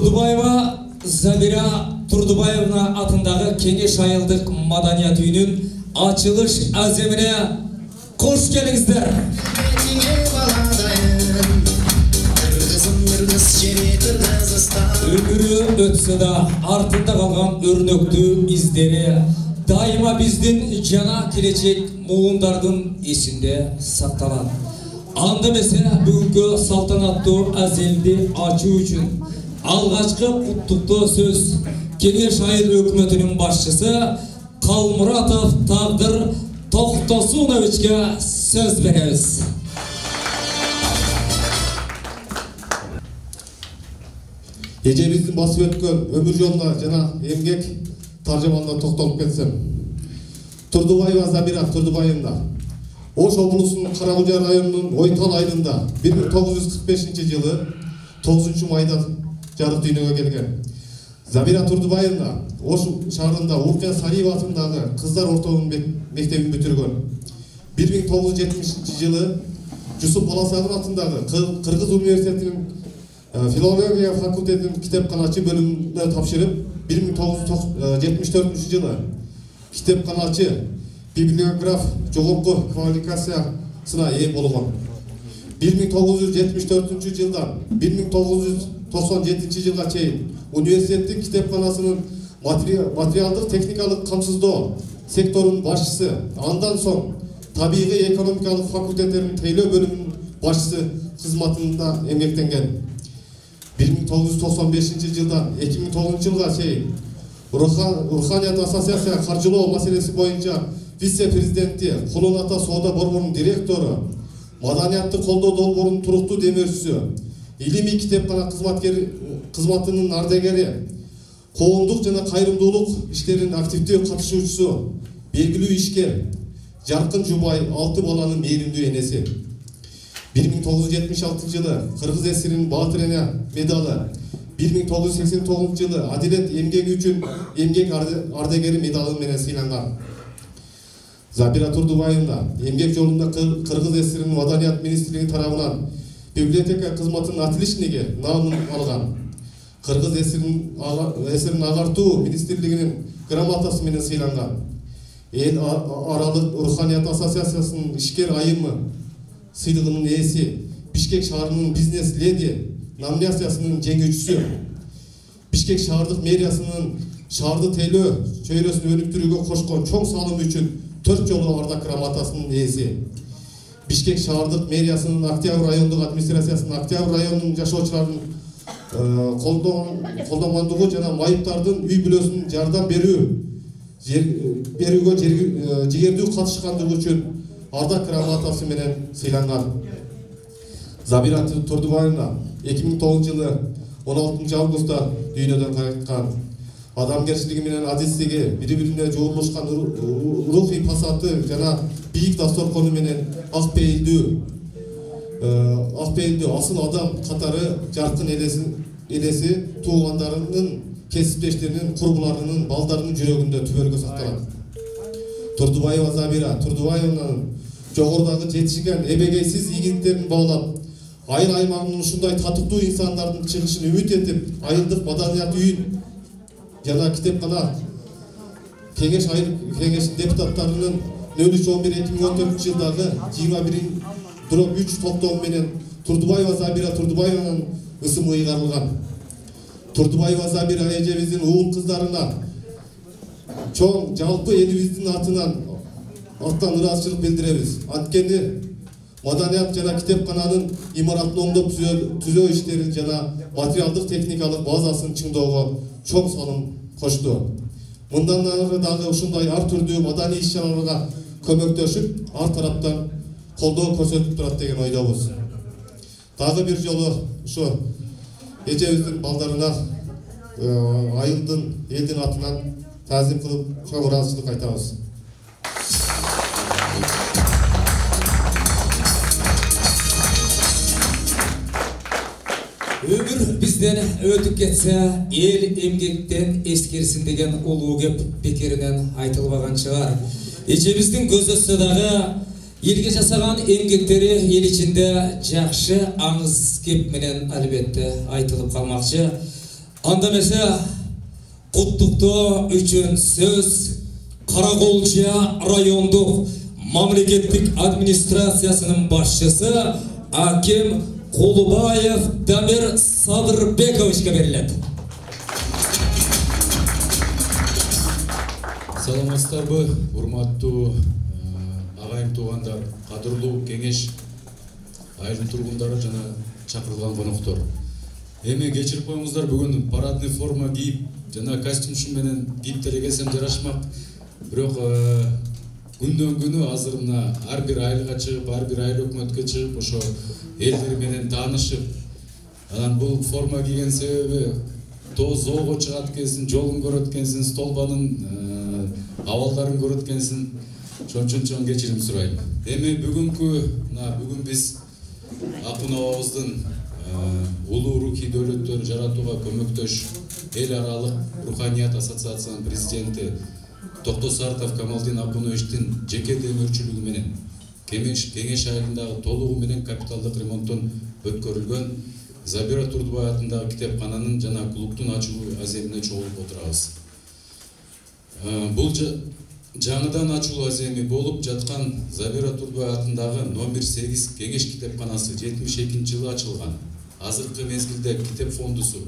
Турдубаева Забира Турдубаевна атындағы Кеңеш айылдық маданият үйінің açılış azimine hoş gelingizler. Ömürü ötse de артында қалған өрнөктүү издери дайыма биздин жана келечек муындардын эсинде сакталат. Анда эмесе бүгүнкү салтанаттуу азелди ачуу үчүн алгачкы куттуктоо сөз Кеңеш айыл өкмөтүнүн башчысы Kalmuratov Taqdir To'xtosunovichga söz beramiz. Ejebиздин басып өткөн өмүр жолуна жана эмгек таржыманына токтолуп кетсем. Турдубаева Забира Турдубаевна Ош облусунун Каракожа районунун Ойтал айылында 1945-жылы 9-майда жарык дүйнөгө келген. Забира Турдубаевна Ош шаарында Уркан Сариева атындагы кыздар ортогунун мектебин бүтүргөн. 1970-жылы Жусуп Баласагын атындагы Кыргыз университетинин филология факультетинин китепканачы бөлүмүнө тапшырып, 1974-жылы китепканачы библиограф жогорку квалификациясына ээ болгон. 1974-жылдан 1997-жылга чейин университеттин китепканасынын материалдык техникалык камсыздоо секторунун башчысы, андан соң табигый экономикалык факультеттеринин тейлөө бөлүмүнүн башчысы кызматында эмгектенген. 1995-жылдан 2009-жылга чейин Руханият ассоциация каржылоо маселеси боюнча вице-президенти, Кулун ата соода борборунун директору, маданияттык колдоо долбоорунун туруктуу демөөрчүсү, илимий китепкана кызматынын ардагери, коомдук жана кайрымдуулук иштеринин активдүү катышуучусу, белгилүү ишкер, Жаркын Жубай 6 баланын мээримдүү энеси. 1976-жылы Кыргыз ССРинин Баатыр эне медалы, 1989-жылы Адилет эмгеги үчүн эмгек ардагери медалы менен сыйланган. Забира Турдубаевна эмгек жолунда Кыргыз ССРинин Маданият министрлиги тарабынан библиотека кызматынын отличниги наамын алган. Кыргыз ССРинин агартуу министрлигинин грамотасы менен сыйланган. Эл аралык Руханият ассоциациясынын ишкер айымы сыйлыгынын ээси, Бишкек шаарынын бизнес леди номинациясынын жеңүүчүсү, Бишкек шаардык мэриясынын шаарды тейлөө чөйрөсүн өнүктүрүүгө кошкон чоң салымы үчүн 4 жолу ардак грамотасынын ээси, Бишкек шаардык мэриясынын Октябрь райондук администрациясынын Октябрь районунун жашоочуларын колдомондугу жана майыптардын үй бүлөсүнүн жардам берүүгө жигердүү катышкандыгы үчүн ардак грамотасы менен сыйланган. Забира Турдубаевна 2009-жылы 16 августта дүйнөдөн кайткан. Адамгерчилиги менен адистиги, бири-бирине жуурулушкан рухий пасаты жана бийик дасторкону менен ак пейилдүү асыл адам катары жаркын элеси туугандарынын, кесиптештеринин, курбуларынын, балдарынын жүрөгүндө түбөлгө сакталат. Турдубаева Забира Турдубаевнанын жогорудагы жетишкен эбегейсиз ийгиликтерин баалап, айыл аймагынын ушундай татыктуу инсандардын чыгышын үмүт этип, айылдык маданият үйүн жана китепкана Кеңеш айыл кеңешинин депутаттарынын 03-11-2014-жылдагы 21-3 токтому менен Турдубаева Забира Турдубаевнанын ысымы ыйгарылган. Турдубаева Забира эжебиздин уул кыздарына чоң жалпы элибиздин аттан ыраазычылык билдиребиз. Анткени маданият жана китепкананын имаратын оңдоп түзөө иштерин жана материалдык техникалык базасын чыңдоого чоң салым кошту. Мындан ары дагы ушундай ар түрдүү маданий иш-чараларга көмөктөшүп, ар тараптан колдоо көрсөтүп турат деген ойдобуз. Дагы бир жолу ушу эжебиздин балдарына айылдын, элдин атынан таазим кылып, чоң ыраазычылык айтабыз. Ömür bizden ötüp ketse, el emgekten eskirsin деген улуу кеп бекеринен айтылбаган чыгар. Эчебиздин көзөсү дагы элге жасаган эмгектери эл ичинде жакшы аңыз кеп менен албетте айтылып калмакчы. Анда эмесе куттуктоо үчүн сөз Караколча райондук мамлекеттик администрациясынын башчысы Аким Кулубаев Дамир Садырбековичке берилет. Саламатсыздарбы, урматтуу агайым туугандар, кадырлуу кеңеш айылдын тургундары жана чакырылган коноктор. Эми кечирип коюңуздар, бүгүн парадный форма кийип жана костюм менен кийип келсем жарашмак. Бирок күндөн күнү азыр мына ар бир айылга чыгып, ар бир айыл өкмөткө чыгып, ошо элдер менен таанышып, анан бул форма кийген себеби тоозоого чыгат экенсиң, жолун көрөт экенсиң, столбанын абалдарын көрөт экенсиң. Ошон үчүн чоң кечирим сурайм. Эми бүгүн биз Акун абабыздын улуу рухий дөөлөттөрү жаратууга көмөктөш эл аралык руханият ассоциациясынын президенти Токтосартов Камалдин Акуновичтин жеке демөөрчүлүгү менен кеңеш айылындагы толугу менен капиталдык ремонттон өткөрүлгөн Забира Турдубай атындагы китепкананын жана клубдун ачылуу аземине чогулуп отурабыз. Бул жаңыдан ачылуу аземи болуп жаткан Забира Турдубай атындагы номер 8 кеңеш китепканасы 72-жылы ачылган. Азыркы мезгилде китеп фондусу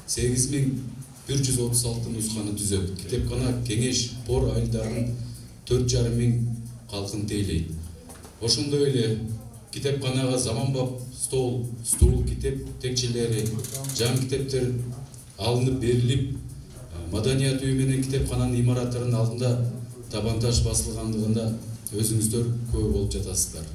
8136 нусканы түзөт. Китепкана кеңеш пор айылдарын 4,5 миң калкын тейлейт. Ошондой эле китепканага заманбап стол, стул, китеп текчелери, жаңы китептер алынып берилип, маданият үйү менен китепкананын имараттарынын алдында табанташ басылгандыгында өзүңүздөр көп болуп жатасыздар.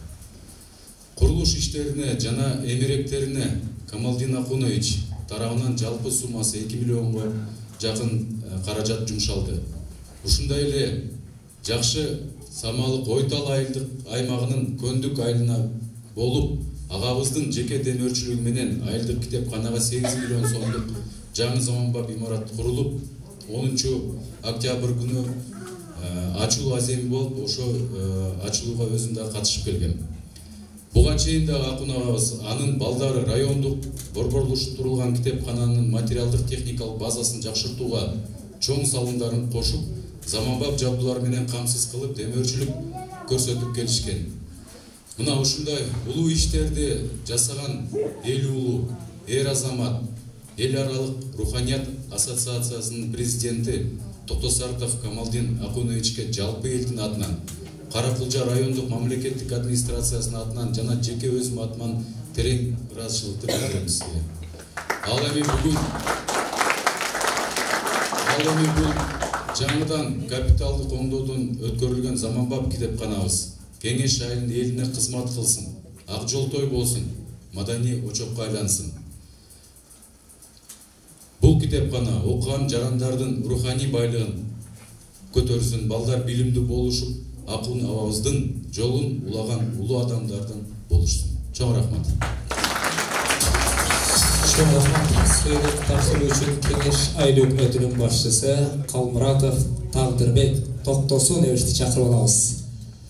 Курулуш иштерине жана эмеректерине Камалдин Акунович тарабынан жалпы суммасы 2 миллионго жакын каражат жумшалды. Ушундай эле жакшы самалык Ойтал айылдык аймагынын көндүк айылына болуп, агабыздын жеке демөөрчүлүгү менен айылдык китепканага 8 миллион сомдук жаңы заманбап имарат курулуп, 10-октябрь күнү ачылуу аземи болуп, ошо ачылууга өзүм да катышып келгем. Буга чейин да Акун абабыз анын балдары райондук борборлоштурулган китепкананын материалдык техникалык базасын жакшыртууга чоң салымдарын кошуп, заманбап жабдуулар менен камсыз кылып демөөрчүлүк көрсөтүп келишкен. Мына ушундай улуу иштерди жасаган эл улуу, эр азамат, эл аралык руханият ассоциациясынын президенти Токтосартов Камалдин Акуновичке жалпы элдин атынан, Караколча райондук мамлекеттик администрациясынын атынан жана жеке өзүм атынан терең ыраазычылыкты билдирем сизге. Ал эми бул жаңыдан капиталдык оңдоодон өткөрүлгөн заманбап китепканабыз кеңеш айылынын элине кызмат кылсын, ак жолтой болсун, маданий очокко айлансын. Бул китепкана окуган жарандардын руханий байлыгын көтөрсүн, балдар билимдүү болушуп, Акун абабыздын жолун улаган улуу адамдардан болушсун. Чоң рахмат. Чоң рахмат. Сөйлөп тапшыруу үчүн кеңеш айыл өкмөтүнүн башчысы Калмуратов Тагдырбек Токтосун эбишти чакырып алабыз.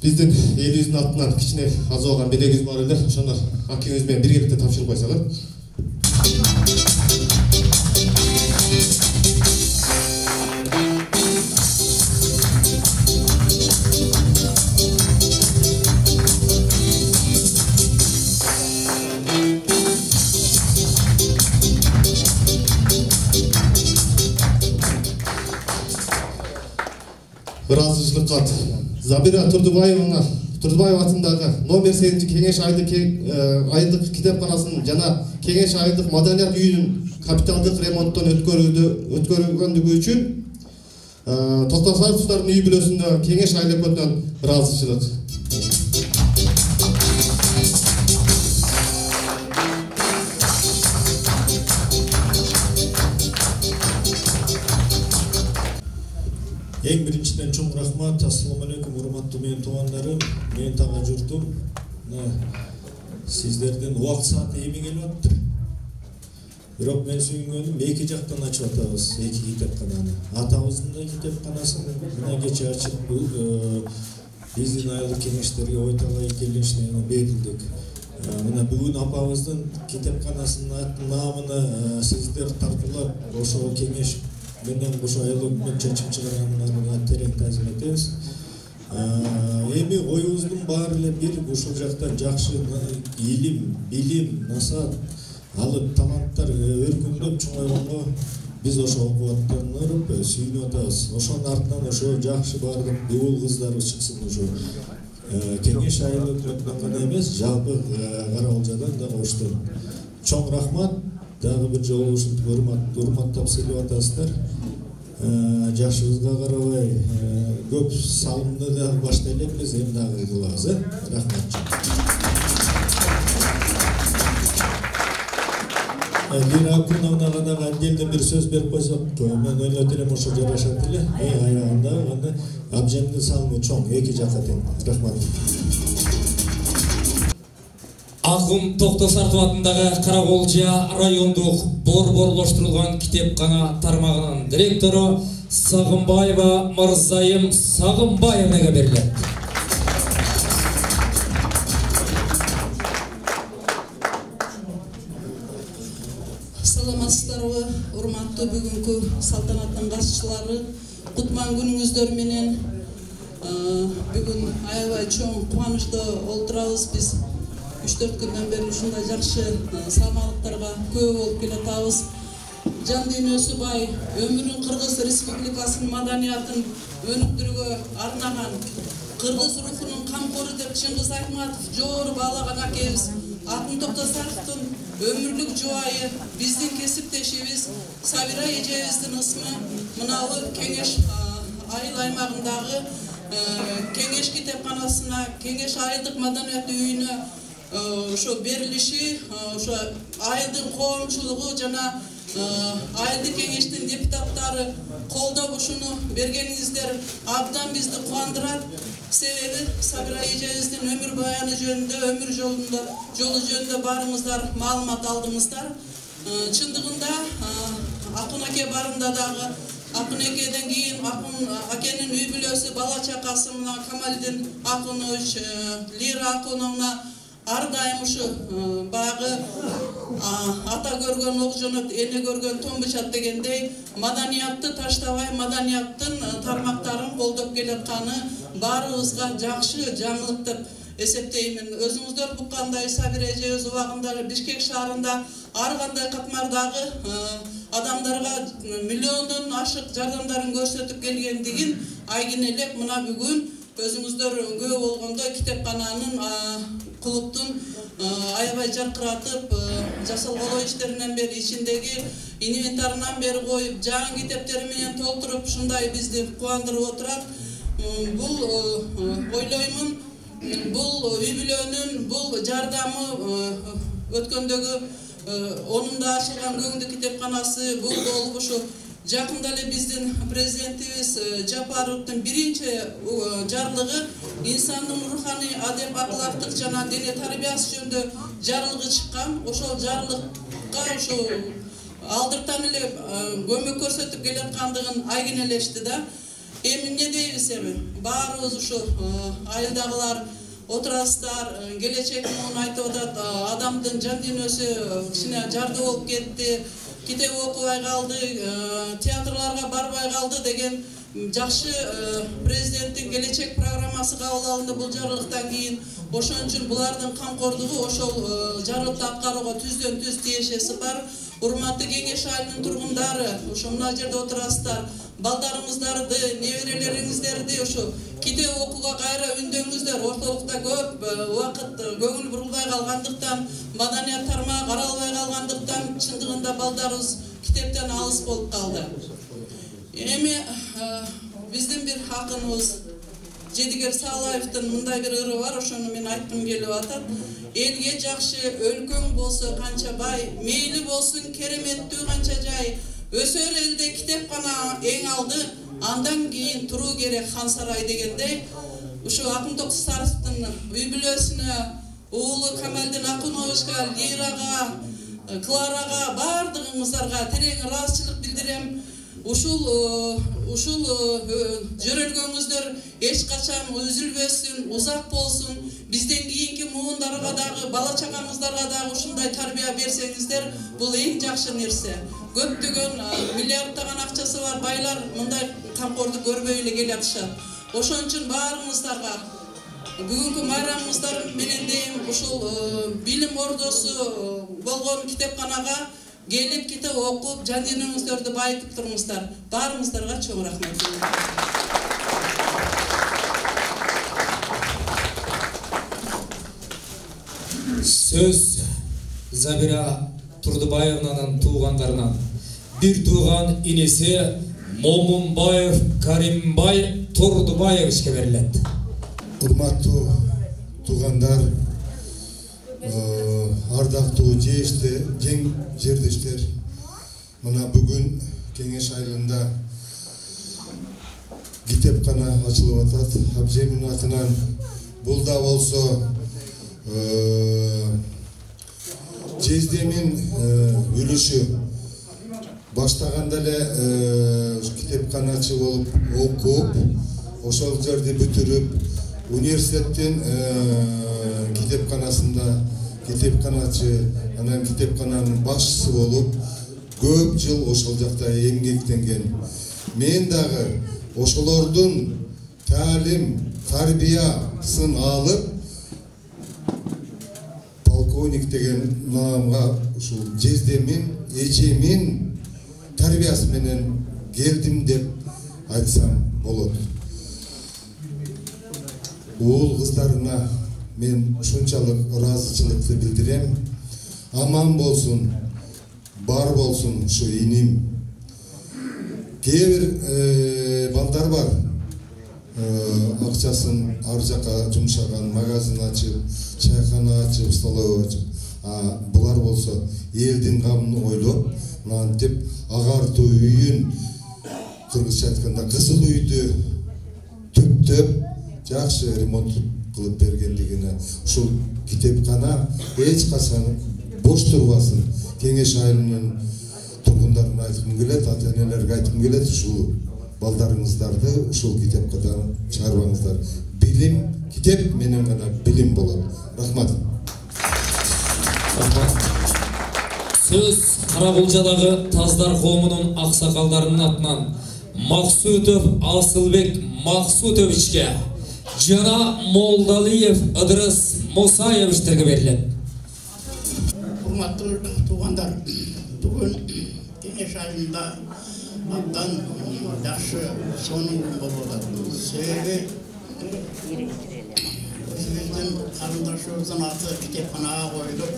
Биздин элибиздин атынан кичине азоган белегибиз бар эле, ошону акеңиз менен биргеликте тапшырып койсоңор. Ыраазычылык кат. Забира Турдубаева атындагы номер 8 кеңеш айылдык китепканасынын жана кеңеш айылдык маданият үйүнүн капиталдык ремонттон өткөрүлгөндүгү үчүн Токтосартовдун үй бүлөсүндө кеңеш айыл өкмөтүнөн ыраазычылык. Эң биринчиден чоң рахмат. Ассаламу алейкум, урматтуу менин туугандарым, менин тага журтум. Сиздердин убакыт сааты эми келип атты. Бирок мен сүйүнгөнүм эки жактан ачып атабыз, эки китепкананы. Атабыздын да китепканасын мына кече ачып, биздин айылдык кеңештерге Ойтал айыл келишине берилдик. Мына бүгүн апабыздын китепканасынын наамына сиздер тартуулап ошо кеңеш менен ошо айыл өкмөт чечим чыгаргандарына терең таазим этебиз. Эми оюбуздун баары эле бир ушул жакта жакшы илим, билим, насаат алып таланттар өркүндөп чоңойгонго биз ошо окуп аттанып сүйүнүп атабыз. Ошонун артынан ошо жакшы баардык уул кыздарыбыз чыксын ошо кеңеш айыл өкмөтүнөн гана эмес, жалпы Кара-Балжадан да коштум. Чоң рахмат. Дагы бир жолу ушинтип урматтап сыйлап атасыздар. Жашыбызга карабай көп салымды да баштай элекпиз, эми дагы кылабыз, рахмат. Лира Акуновнага дагы отдельно бир сөз берип койсок, мен ойлоп элем ошо жарашат эле. Аягында аны абжемдин салымы чоң, эки жакка тең. Рахмат. Акым Токтосартов атындагы Кара-Балжа райондук борборлоштурулган китепкана тармагынын директору Сагынбаева Мырзайым Сагынбаевага берилет. Саламатсыздарбы, урматтуу бүгүнкү салтанаттын катчылары, кутман күнүңүздөр менен бүгүн аябай чоң кубанычта олтурабыз. Биз 3-4 күндөн бери ушундай жакшы салмалыктарга көп болуп келатабыз. Жан дүйнөсү бай, өмүрүн Кыргыз Республикасынын маданиятын өнүктүрүүгө арнаган, кыргыз рухунун камкору деп Чыңгыз Айтматов жогору баалаган акебиз Акым Токтосаровдун өмүрлүк жубайы, биздин кесиптешибиз Сабира эжебиздин ысмы мынабы Кеңеш айыл аймагындагы Кеңеш китепканасына, Кеңеш айылдык маданият үйүнө ошо берилиши, ошо айылдын коомчулугу жана айылдык кеңештин депутаттары колдоп ушуну бергениңиздер абдан бизди кубандырат. Себеби Сабира эжебиздин өмүр баяны жөнүндө, өмүр жолу жөнүндө баарыңыздар маалымат алдыңыздар. Чындыгында Акын аке барында дагы Акын акеден кийин Акын акенин үй бүлөсү, бала чакасы мына Камалдин Акунович, Лира Акуновна ар дайым ушу багы ата көргөн ок жонот, эне көргөн томбучат дегендей маданиятты таштабай, маданияттын тармактарын колдоп келатканы баарыбызга жакшы жаңылык деп эсептеймин. Өзүңүздөр буккандай Сабира эжебиз убагында Бишкек шаарында ар кандай катмардагы адамдарга миллиондон ашык жардамдарын көрсөтүп келгендигин айгин элек мына бүгүн өзүңүздөр күбө болгондой китепкананын клубтун аябай жаркыратып жасалган иштеринен бери ичиндеги инвентарынан бери коюп жаңы китептери менен толтуруп ушундай бизди кубандырып отурат. Бул ойлоймун, бул үй бүлөнүн бул жардамы өткөндөгү онунда ачылган көгүндү китепканасы бул болуп ушу жакында эле биздин президентибиз Жапаровдун биринчи жарлыгы инсандын руханий адеп аклактык жана дене тарбиясы жөнүндө жарлыгы чыккан. Ошол жарлыкка ушу алдыртан эле көмөк көрсөтүп келаткандыгын айгин элешти да. Эми эмне дейбиз, эми баарыбыз ушу айылдагылар отурасыздар, келечек муну айтып атат, адамдын жан дүйнөсү кичине жарды болуп кетти, китеп окубай калды, театрларга барбай калды деген жакшы президенттин келечек программасы кабыл алынды бул жарлыктан кийин. Ошон үчүн булардын камкордугу ошол жарлыкты аткарууга түздөн түз тиешеси бар. Урматтуу Кеңеш айылынын тургундары, ошо мына жерде отурасыздар, балдарыңыздарды, неберелериңиздерди ошо китеп окууга кайра үндөңүздөр. Ортолукта көп убакыт көңүл бурулбай калгандыктан, маданият тармагы каралбай калгандыктан чындыгында балдарыбыз китептен алыс болуп калды. Эми биздин бир акыныбыз Жедигер Саалаевдин мындай бир ыры бар, ошону мен айткым келип атат. Элге жакшы өлкөң болсо канча бай, мейли болсун кереметтүү канча жай. Өсөр элде китепкана эң алды, андан кийин туруу керек хан сарай дегендей. Ушу Акым Токтосаровдун үй бүлөсүнө, уулу Камалдин Акуновичка, Лирага, Кларага, бардыгыңыздарга терең ыраазычылык билдирем. Ушул жөрөлгөңүздөр эч качан үзүлбөсүн, узак болсун. Бизден кийинки муундар балдарга дагы, бала чакаңыздарга дагы ушундай тарбия берсеңиздер, бул эң жакшы нерсе. Көптөгөн миллиардтаган акчасы бар байлар мындай камкордук көрбөй эле келатышат. Ошон үчүн баарыңыздарга бүгүнкү майрамыңыздар менен дейм ушул билим ордосу болгон китепканага келип китеп окуп, жан денеңиздерди байытып туруңуздар. Баарыңыздарга чоң рахмат. Söz Zabira Turdubayevnanın tuğanlarından bir tuğan inesi Momunbayev Karimbay Turdubayevişke verilendi. Урматтуу туугандар, ардактуу жердештер, мына бүгүн Кеңеш айылында китепкана ачылып атат. Абземин атынан бул да болсо Жездемин үлүшү баштаганда эле китепканачы болуп окуп, ошол жерди бүтүрүп, университеттин китепканасында китепканачы, анан китепкананын башчысы болуп, көп жыл ошол жакта эмгектенген. Мен дагы ошолордун таалим, тарбиясын алып, полковник деген наамга ушул жездемин, эжемин тарбиясы менен келдим деп айтсам болот. Уул кыздарына мен ушунчалык ыраазычылыкты билдирем. Аман болсун, бар болсун ушу иним. Кээ бир балдар бар, акчасын ар жака жумшаган, магазин ачып, чайкана ачып, столовый ачып. Булар болсо элдин камын ойлоп, мынтип агартуу үйүн, кыргызча айтканда кызыл үйдү түптөп, жакшы ремонт кылып бергендигине, ушул китепкана эч качан бош турбасын. Кеңеш айылынын тургундарына айткым келет, ата-энелерге айткым келет, ушул балдарыңыздарды ушул китепкадан чыгарбаңыздар. Билим, китеп менен гана билим болот. Рахмат. Söz Каракулжадагы Таздар коомунун аксакалдарынын атынан Максутов Асылбек Максутовичке жана Молдалиев Ыдырыс Мусаевичтерге берилет. Урматтуу туугандар, бүгүн Кеңеш айылында абдан жакшы сонун күн болуп атат. Себеби өзүбүздүн карындашыбыздын аты китепканага коюлуп,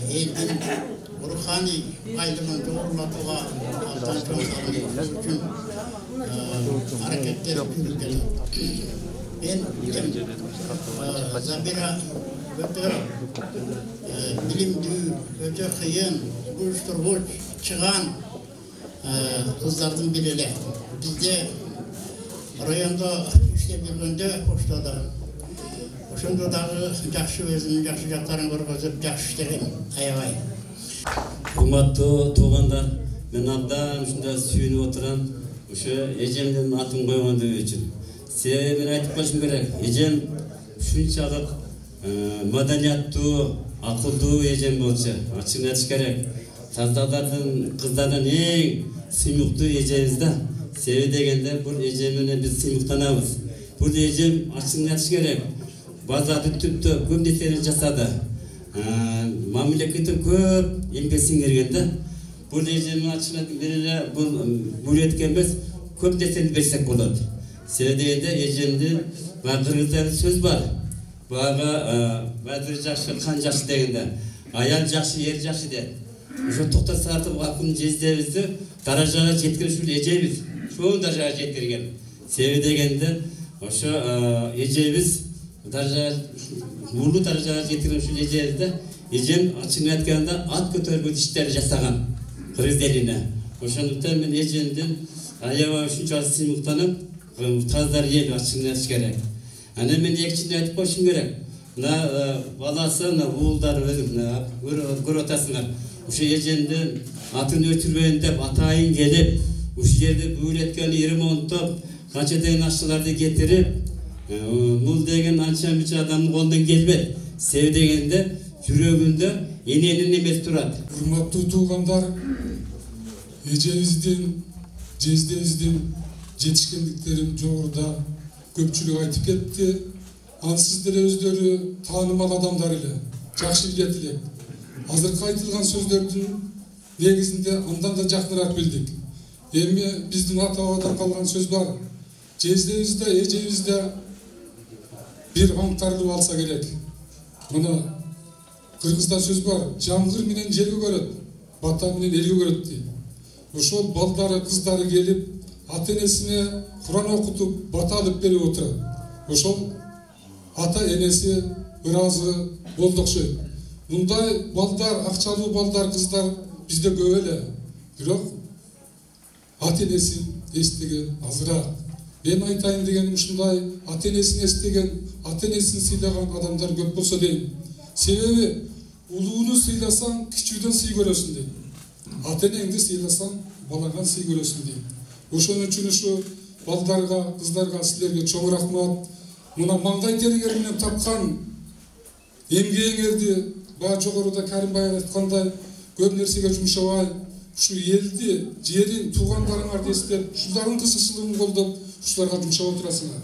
элдин руханий байлыгын жогорулатууга абдан чоң салым үчүн аракеттер жүргүзүлөт. Мен Забира өтө билимдүү, өтө кыйын, уюштургуч чыган кыздардын бири эле. Бизде райондо иштеп жүргөндө поштада ошондо дагы жакшы өзүнүн жакшы жактарын көргөзүп, жакшы иштеген, аябай. Урматтуу туугандар, мен абдан ушундай сүйүнүп отурам, ошо эжемдин атын койгондугу үчүн. Себебин айтып коюшум керек. Эжем ушунчалык маданияттуу, акылдуу эжем болчу. Ачыгын айтыш керек. Таздардын кыздарынан эң сыймыктуу эжебиз да. Себеби дегенде бул эжем менен биз сыймыктанабыз. Бул эжем ачыгын айтыш керек. Базарды түптө көп нерсени жасады. Мамлекеттин көп эмгек сиңирген да. Бул эжемдин ачыгын айтып бул эткен эмес, көп нерсени берсек болот. Себеби дегенде эжемдин кыргыздарда сөз бар. Бага бадыр жакшы, кан жакшы дегенде, аял жакшы, ер жакшы деп. Ошо токтор сартып акын жездебизди даражага жеткирген ушул эжебиз. Чоң даражага жеткирген. Себеби дегенде ошо эжебиз даражага улуу даражага жеткирген ушул эжебизди. Эжем ачыгын айтканда ат көтөргөн иштер жасаган кыргыз элине. Ошондуктан мен эжемдин аябай ушунчалык сыймыктанып, таздар ел ачыгын айтыш керек. Аны мен экинчиден айтып коюшум керек. Мына баласы, мына уулдары көрүп атасыңар. Ушу эжемдин атын өчүрбөйүн деп атайын келип, ушу жерди бүүлөткөн ремонттоп, канча деген акчаларды кетирип, Бул деген анча мынча адамдын колунан келбейт. Себеби дегенде жүрөгүндө эненин эмеси турат. Урматтуу туугандар, эжебиздин, жездебиздин жетишкендиктерин жогоруда көпчүлүк айтып кетти. Ансыздар өздөрү таанымал адамдар эле, жакшы билет элек. Азыркы айтылган сөздөрдүн негизинде андан да жакыныраак билдик. Эми биздин ата-бабадан калган сөз бар. Жездебизде, эжебизде бир аңтарылып алса керек. Мына кыргызда сөз бар. Жамгыр менен жерге көрөт, бата менен элге көрөт дейт. Ошол балдары, кыздары келип, ата-энесине Куран окутуп, бата алып берип отурат. Ошол ата-энеси ыраазы болду окшойт. Мындай балдар, акчалуу балдар, кыздар бизде көп эле. Бирок ата-энесин эстеген азыраак. Мен айтайын дегеним ушундай, ата-энесин эстеген, ата-энесин сыйлаган адамдар көп болсо дейм. Себеби улууну сыйласаң, кичүүдөн сый көрөсүн дейм. Ата-энеңди сыйласаң, балаңан сый көрөсүн дейм. Ошон үчүн ушу балдарга, кыздарга, силерге чоң рахмат. Мына маңдай теригер менен тапкан эмгегиңерди баа жогоруда Каримбай айткандай көп нерсеге жумшабай, ушу элди, жерин, туугандарыңарды эстеп, ушулардын кызыкчылыгын колдоп, ушуларга жумшап отурасыңар.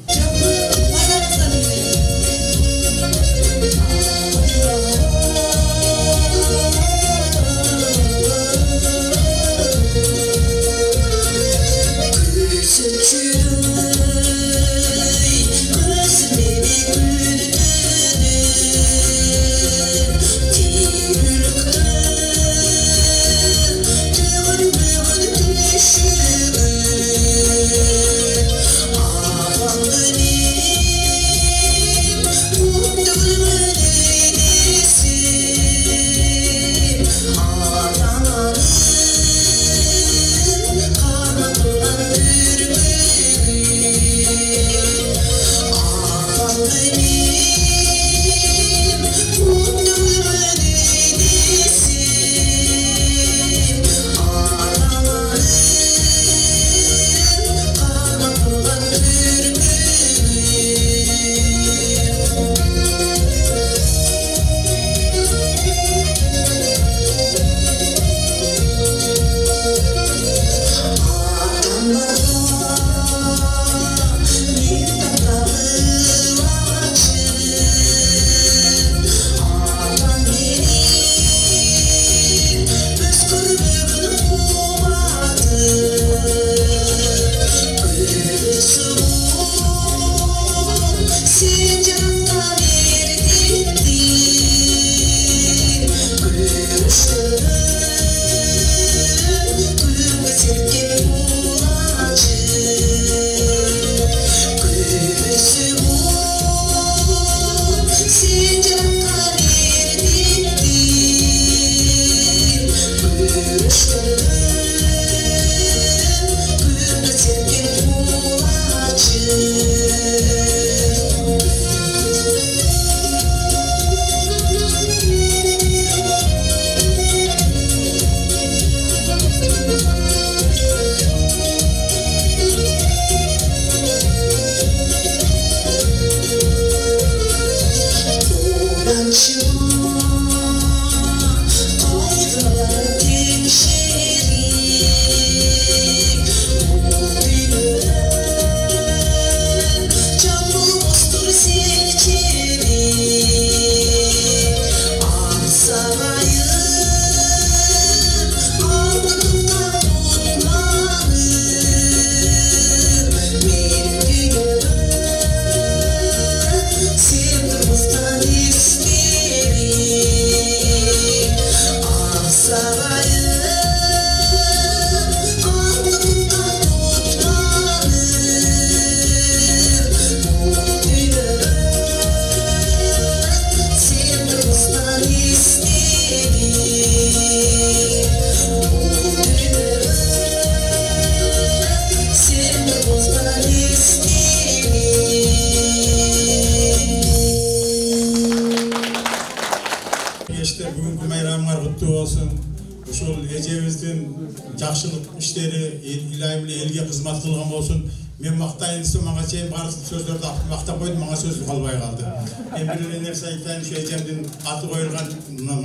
ошол эжебиздин жакшылык иштери илайым эле элге кызмат кылган болсун. Мен мақтайын десе мага чейин барлық сөздөрдү мактап койдум, мага сөз калбай калды. Мен бир эле нерсе айтайын, ушу эжемдин аты коюлган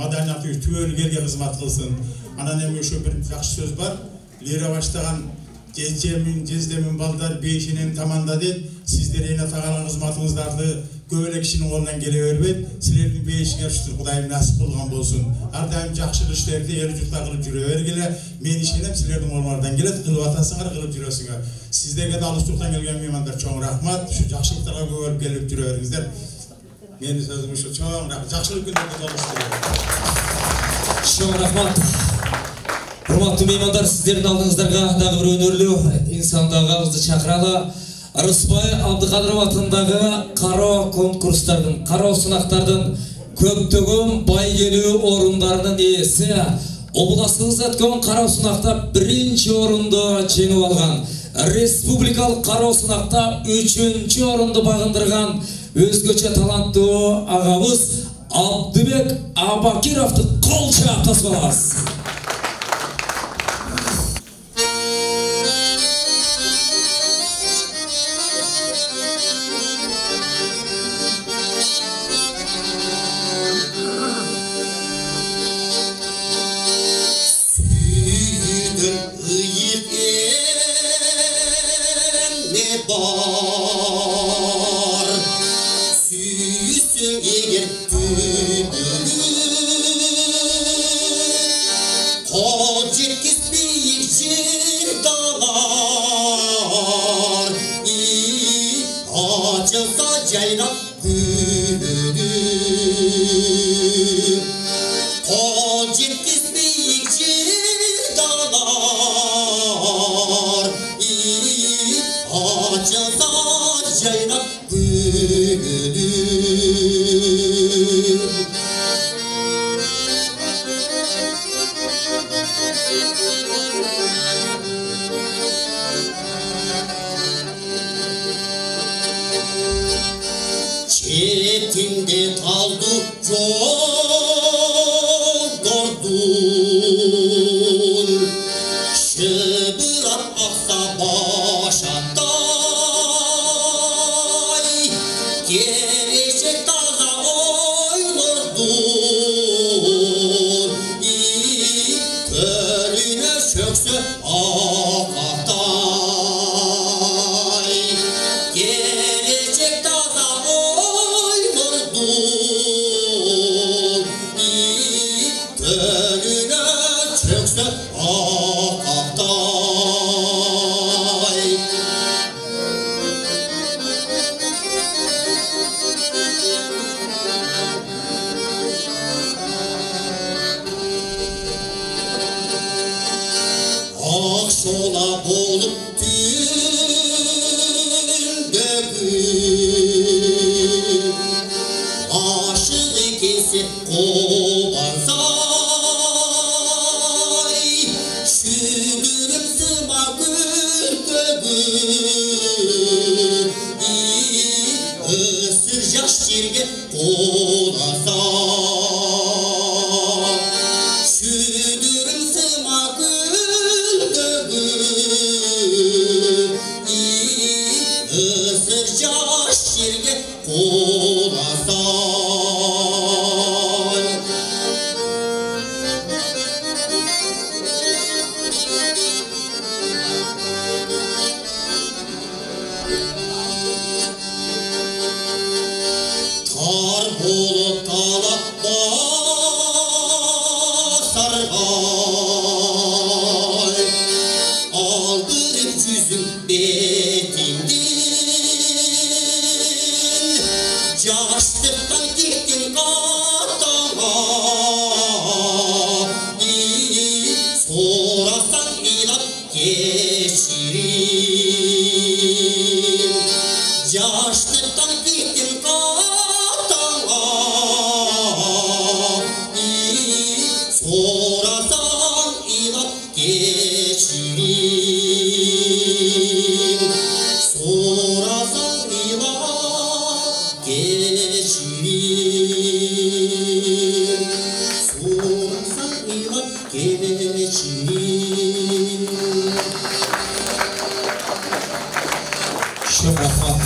маданиятыбыз түбөлү элге кызмат кылсын. Анан эми ушу бир жакшы сөз бар. Лера баштаган Жечемин, жездемин балдар бейшинен таманда дейт. Сиздер эне таган кызматыңыздарды көп эле кишинин колунан келе бербейт. Силердин бейишиңер ушу Кудайым насип кылган болсун. Ар дайым жакшы иштерди эл журтта кылып жүрө бергиле. Мен ишенем силердин колуңардан келет, кылып атасыңар, кылып жүрөсүңөр. Сиздерге да алыс журттан келген меймандар чоң рахмат. Ушу жакшылыктарга көбөрүп келип жүрө бериңиздер. Менин сөзүм ушу чоң рахмат. Жакшылык күндөрдө жолугуштуруп. Чоң рахмат. Урматтуу меймандар, сиздердин алдыңыздарга дагы бир өнөрлүү инсандагы агызды чакыралы. Рыспай Абдыкадыров атындагы кароо конкурстардын, кароо сынактардын көптөгөн байгелүү орундарынын ээси, областыбызда өткөн кароо сынакта 1-орунду жеңип алган, республикалык кароо сынакта 3-орунду багындырган өзгөчө таланттуу агабыз Абдыбек Абакировду кол чаап тосболабыз. Çok rahmat.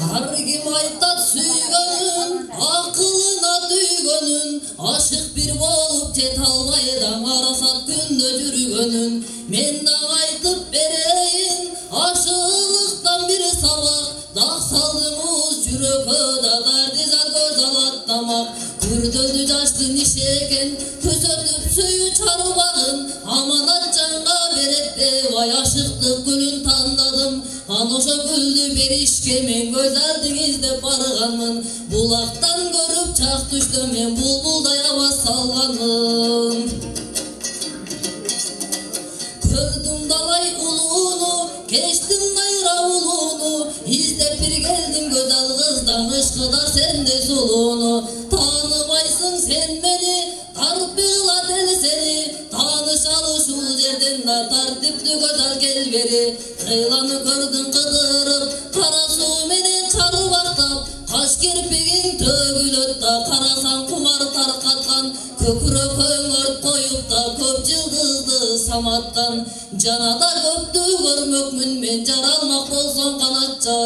Har kim aytat süygönün, akılına düygönün, aşık bir bolup tet albaydan arasat günde jürgönün. Men da aytıp bereyin, aşıklıktan bir sabak, dağ saldımız jürökö da dardizat göz alatlamak. Kürdödü jaştın işeken, kösördüp süyü çarubağın, amanat canga berette, vay aşıktık gülün tandadım. Anoşa güldü berişke, men gözaldin izlep barganmın, bulaktan görüp çak düştüm, men bulbulday avaz salganmın. Kördüm dalay uluğunu, geçtim dayra uluğunu, izlep bir geldim güzel kızdan, ışkıda sende suluğunu. Tanımaysın sen beni, tarpıla del seni, tanışalı şu yerden da tartipli güzel gel beri. Kıylanı gördün kıdırıp, kara su menen çarıbaktap, kaş kirpigin tögülöt da, karasan kumar tarkatlan, kökürö köngört koyup da, köp yıldızdı samattan. Canada köptü görmökmün, men jaralmak bolson kanatça.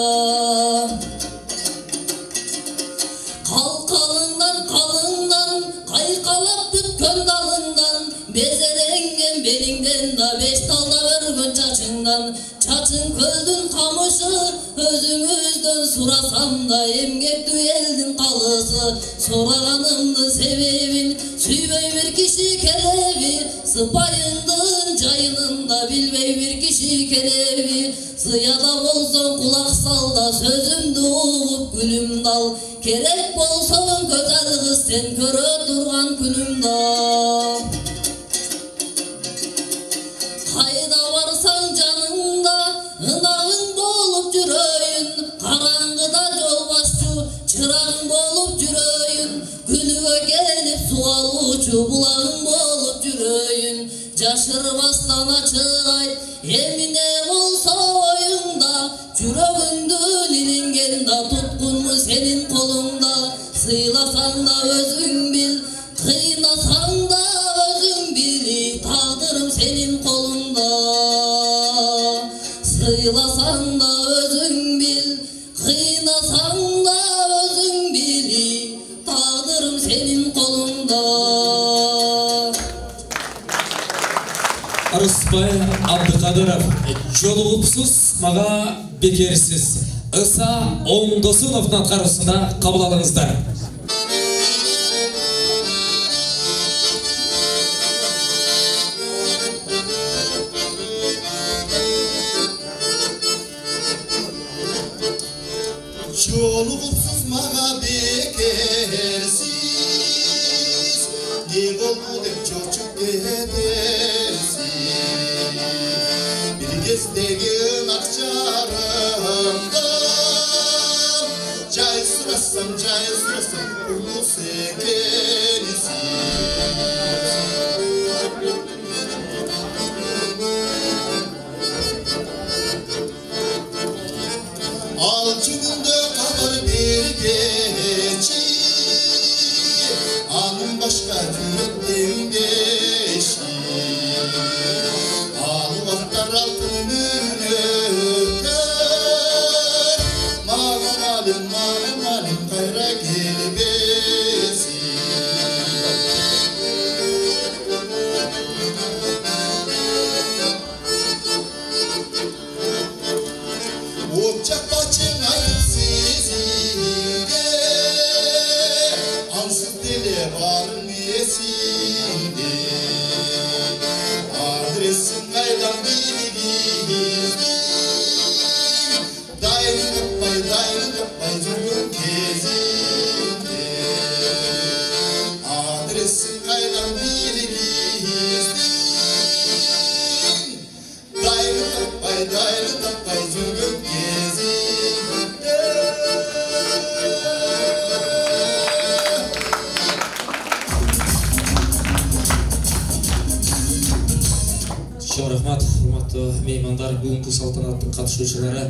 Kalkalından kalından, kaykalap bütkön dalından, bezerengen belinden da, beş talda örgün çaçından. Çaçın köldün kamışı, özüңүздөн surasam da, emgekti eldin kalısı. Soraganımdın sebebin, süybey bir kişi kelebi, sıpayındın cayınında, bilbey bir kişi kelebi. Sıyada bolson kulak sal da, sözümdü uğup gülüm dal. Kerek bolson güzel kız, sen körö turgan күнүм dal. Kayda varsan canında, ınağın bolup jüröyün, karangıda jol başçı, çırağın bolup jüröyün. Günüge gelip su alуучу, bulağın bolup jüröyün. Jaşırmastan açık ayt, emine bolsa oyunda, jürögündün ilingen da, tutkunmu senin kolunda. Sıylasan da özün bil, kıynasan da özün bil, tağdırım senin kolunda. Sıylasan da özün bil, kıynasan da özün bil, tağdırım senin kolunda. Arısbay Abdыкадыров, жолугупсуз мага бекерсиз. Ыса Оңдосуновдун аткаруусунда кабыл алыңыздар. Жолугупсуз мага бекерсиз, не болду деп чочуп кетерсиз. Бир кездеги акчарымдан жай сурасам, улус экенсиз. Ал жүгүндө кабар бергечи, анын башка жүрөктөн беши. Ал убактар алтын үнөкөр, мага малым кайра келбесин. Ocak bacın ayıpsizinde, ansız dile varın esinde. Adresin kaydan bilgin, dayını tapmay жүргөн кезinde. Adresin kaydan bilgin, dayını tapmay жүргөн кезinde. Çok rahmat, hurmatlı meymanдар, бүгүнкү салтанаттын катышуучулары.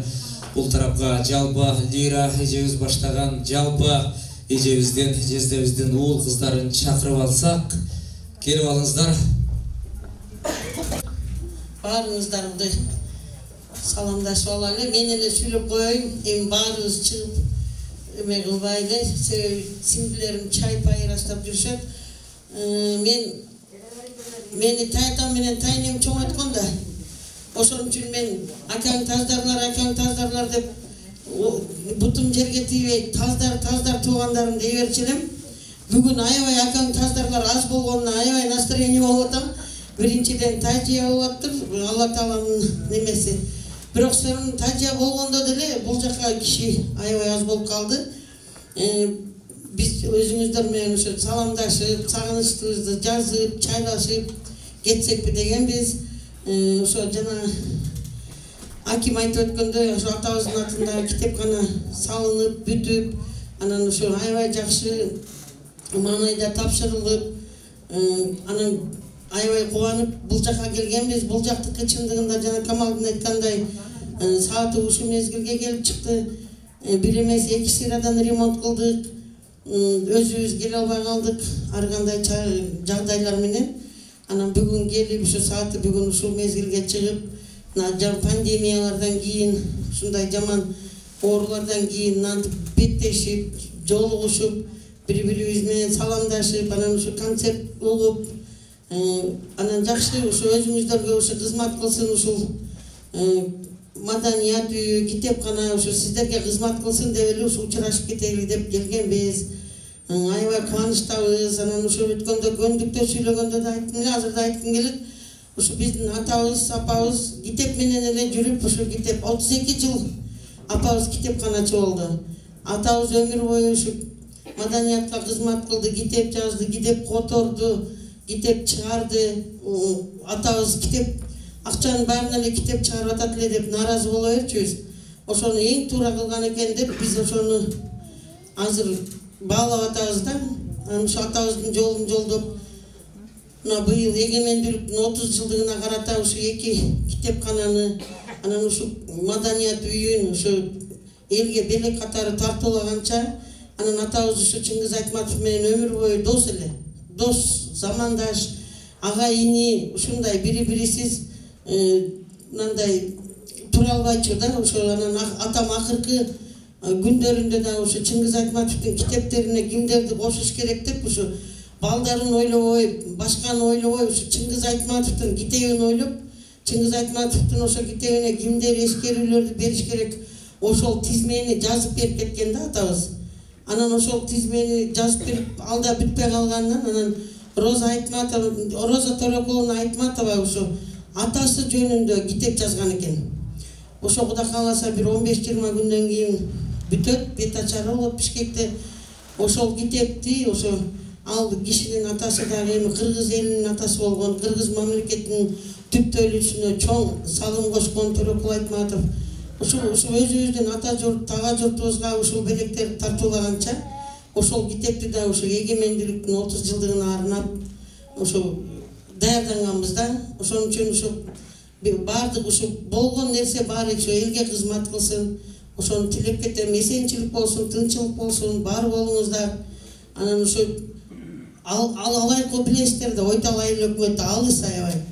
Бул тарапка жалпы лира эжебиз баштаган, жалпы эжебизден, жездебиздин уул кыздарын чакырып алсак, келип алыңыздар. баарыңыздарды саламдашып алайлы. Мен эле сүйлөп коеюн, эми баарыбыз чыгып эме кылбайлы. Себеби сиңдилерим чай пай ырастап жүрүшөт. Мени тайтам менен тайнем чоңойткон да. Ошон үчүн мен акаң таздарлар деп бутум жерге тийбей таздар туугандарым дей берчү элем. Бүгүн аябай акаң таздарлар аз болгонуна аябай настроение болуп атам. Биринчиден тажия болуп атыр, Алла Тааланын немеси. Бирок сен тажия болгондо деле бул жака киши аябай аз болуп калды. Биз өзүңүздөр менен ошо саламдашып, сагынычыбызды жазып, чайлашып кетсекпи дегенбиз. Ошо жана Аким айтып өткөндөй, ошо атабыздын атында китепкана салынып, бүтүп, анан ошо аябай жакшы маанайда тапшырылып, анан аябай кубанып бул жака келгенбиз. Бул жактыкы чындыгында жана Камалдын айткандай сааты ушул мезгилге келип чыкты. Бир эмес 2 сырадан ремонт кылдык. Өзүбүз келе албай калдык ар кандай жагдайлар менен. Анан бүгүн келип ушу сааты бүгүн ушул мезгилге чыгып, пандемиялардан кийин, ушундай жаман оорулардан кийин антип беттешип, жолугушуп, бири-бирибиз менен саламдашып, анан ушу концерт угуп, анан жакшы ушу өзүңүздөргө ушу кызмат кылсын, ушул маданият үйү, китепкана ушу сиздерге кызмат кылсын деп эле ушу учурашып кетели деп келгенбиз. Аябай кубанычтабыз. Анан ушу өткөндө көндүктө сүйлөгөндө да айттым эле, азыр да айткым келет. Ушу биздин атабыз, апабыз китеп менен эле жүрүп, ушу китеп 32 жыл апабыз китепканачы болду. Атабыз өмүр бою ушу маданиятка кызмат кылды, китеп жазды, китеп которду, китеп чыгарды. Атабыз китеп акчанын баарын эле китеп чыгарып атат эле деп нааразы боло берчүбүз. Ошону эң туура кылган экен деп биз ошону азыр баалап атабыз да. Ошо атабыздын жолун жолдоп, мына быйыл эгемендүүлүктүн 30 жылдыгына карата ушу 2 китепкананы, анан ушу маданият үйүн ушу элге белек катары тартуулаганча, анан атабыз ушу Чыңгыз Айтматов менен өмүр бою дос эле. Дос, замандаш, ага ини, ушундай бири-бирисиз мындай тура албайчу да. Ошо анан атам акыркы күндөрүндө да ушу Чыңгыз Айтматовдун китептерине кимдерди кошуш керек деп ушу балдарын ойлобой, башканы ойлобой, ушу Чыңгыз Айтматовдун китебин ойлоп, Чыңгыз Айтматовдун ошо китебине кимдер эскерүүлөрдү бериш керек, ошол тизмени жазып берип кеткен да атабыз. Анан ошол тизмени жазып берип, алда бүтпөй калганынан анан Роза Төрөкуловна Айтматова ошо атасы жөнүндө китеп жазган экен. Ошо Кудай кааласа бир 15-20 күндөн кийин бүтөт, бет ачары болот Бишкекте. Ошол китепти ошо ал кишинин атасы дагы эми кыргыз элинин атасы болгон, кыргыз мамлекетинин түптөлүүсүнө чоң салым кошкон Төрөкул Айтматов. Ушул өзүбүздүн ата журт, тага журтубузга ушул белектерди тартуулаганча, ошол китепти да ушу эгемендүүлүктүн 30 жылдыгына арнап ошо даярданганбыз да. Ошон үчүн ушу баардык ушу болгон нерсе баары ушу элге кызмат кылсын. Ошону тилеп кетем, эсенчилик болсун, тынчылык болсун, бар болуңуздар. Анан ушу алайкы билесиздер да, Ойтал айыл өкмөтү алыс аябай.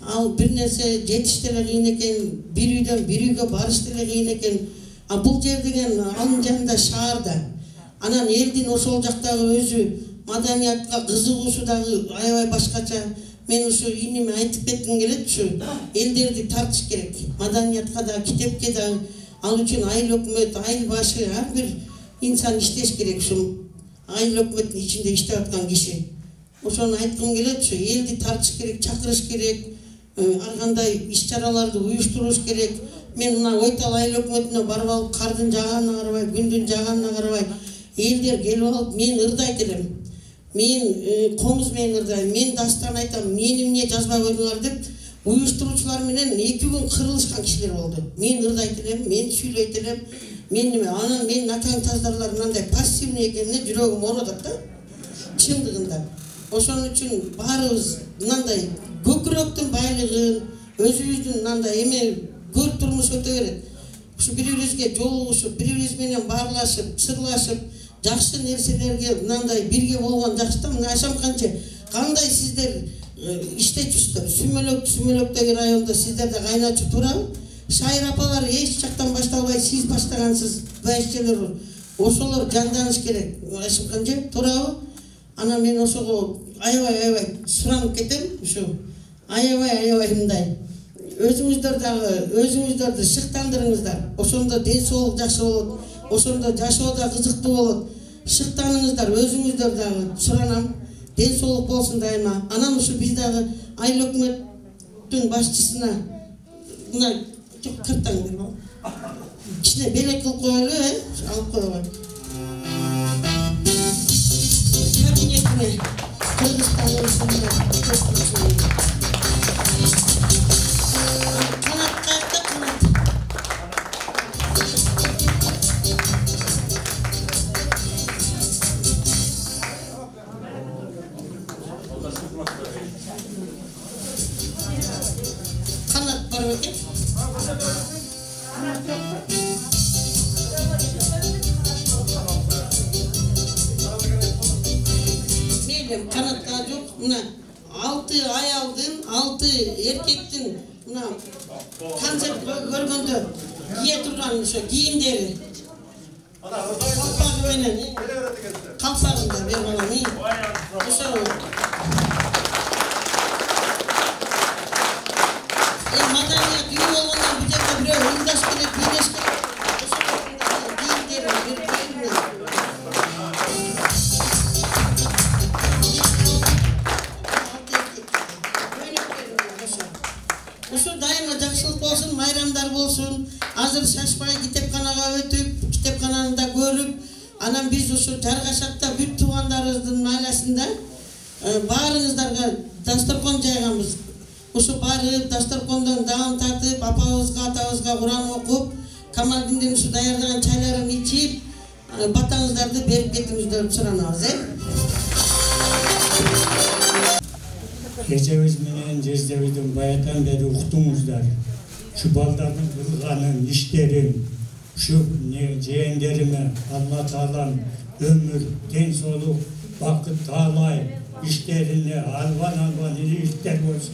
Ал бир нерсе жетиш деле кыйын экен, бир үйдөн бир үйгө барыш деле кыйын экен. Бул жер деген анын жанында шаарда. Анан элдин ошол жактагы өзү маданиятка кызыгуусу дагы аябай башкача. Мен ушу иниме айтып кетким келет, ушу элдерди тартыш керек. Маданиятка да, китепке да, ал үчүн айыл өкмөт, айыл башы, ар бир инсан иштеш керек. Ушу айыл өкмөттүн ичинде иштеп аткан киши. Ошону айткым келет, ушу элди тартыш керек, чакырыш керек, ар кандай иш-чараларды уюштуруш керек. Мен мына Ойтал айыл өкмөтүнө барып алып, кардын жааганына карабай, күндүн жааганына карабай, элдер келип алып, мен ырдайт элем. Мен комуз менен ырдайм, мен дастан айтам, мени эмне жазбай койдуңар деп уюштуруучулар менен 2 күн кырылышкан кишилер болду. Мен ырдайт элем, мен сүйлөйт элем. Мен неме, анан менин акаң таздарлар мындай пассивный экенине жүрөгүм ооротот да. Чындыгында. Ошон үчүн баарыбыз мындай көкүрөктүн байлыгын, өзүбүздүн мындай эме көр турмуш өтө берет. Ушу бири-бирибизге жолугушуп, бири-бирибиз менен баарлашып, сырлашып, жакшы нерселерге мындай бирге болгон жакшы да. Мына Ашамканчы, кандай сиздер иштечүсүздөр. Сүмөлөктөгү районда сиздерде кайначы турабы? Шайыр апалар эч жактан башталбай сиз баштагансыз бәйшчелер. Ошолор жанданыш керек. Ашыккан же турабы? Ана мен ошого аябай суранып кетем. Ушу аябай мындай. Өзүңүздөрдү шыктандырыңыздар. Ошондо ден соолук жакшы болот. Ошондо жашоо да кызыктуу болот. Шыктаныңыздар, өзүңүздөр дагы суранам. Ден соолук болсун дайыма. Анан ушу биз дагы айыл өкмөттүн башчысына мына кыртаңдар. Кичине белек кылып коелу, алып коелу. Кабинетине Кыргызстан канатка жок. Мына 6 аялдын, 6 эркектин мына концерт көргөндө кие турган ошо кийимдери. Калпагы менен, калпагында бергенин. Ошо маданият үй болгондон бул жерде бирөө уюмдаш керек, бийлеш керек. Ошо кийимдери бир-бирине Ошо дайыма жакшылык болсун, майрамдар болсун. Азыр шашпай китепканага өтүп, китепкананы да көрүп, анан биз ошо Жаргашакта бүт туугандарыбыздын айласында баарыңыздарга дасторкон жайганбыз. Ошо барып, дасторкондон даам тартып, апабызга, атабызга Куран окуп, Камалдиндин ушу даярдаган чайларын ичип, батаңыздарды берип кетиңиздер деп суранабыз, Эжебиз менен жездебиздин баятан бери уктуңуздар. Ушу балдардын кылганын, иштерин, ушу жээндериме Алла Таалам өмүр, ден соолук, бакыт таалай, иштерине албан иликтер болсун.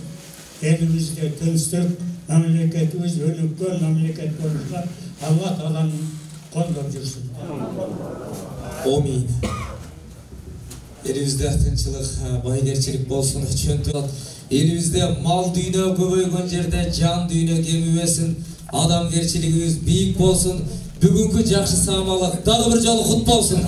Элибизде тынчтык, мамлекетибиз өнүккөн мамлекет болушуна Алла Таалам колдоп жүрсүн. Амин. Элибизде тынчылык, байгерчилик болсун, чөнтүк. Элибизде мал дүйнө көбөйгөн жерде жан дүйнө кемибесин, адамгерчилигибиз бийик болсун. Бүгүнкү жакшы саамалык дагы бир жолу кут болсун.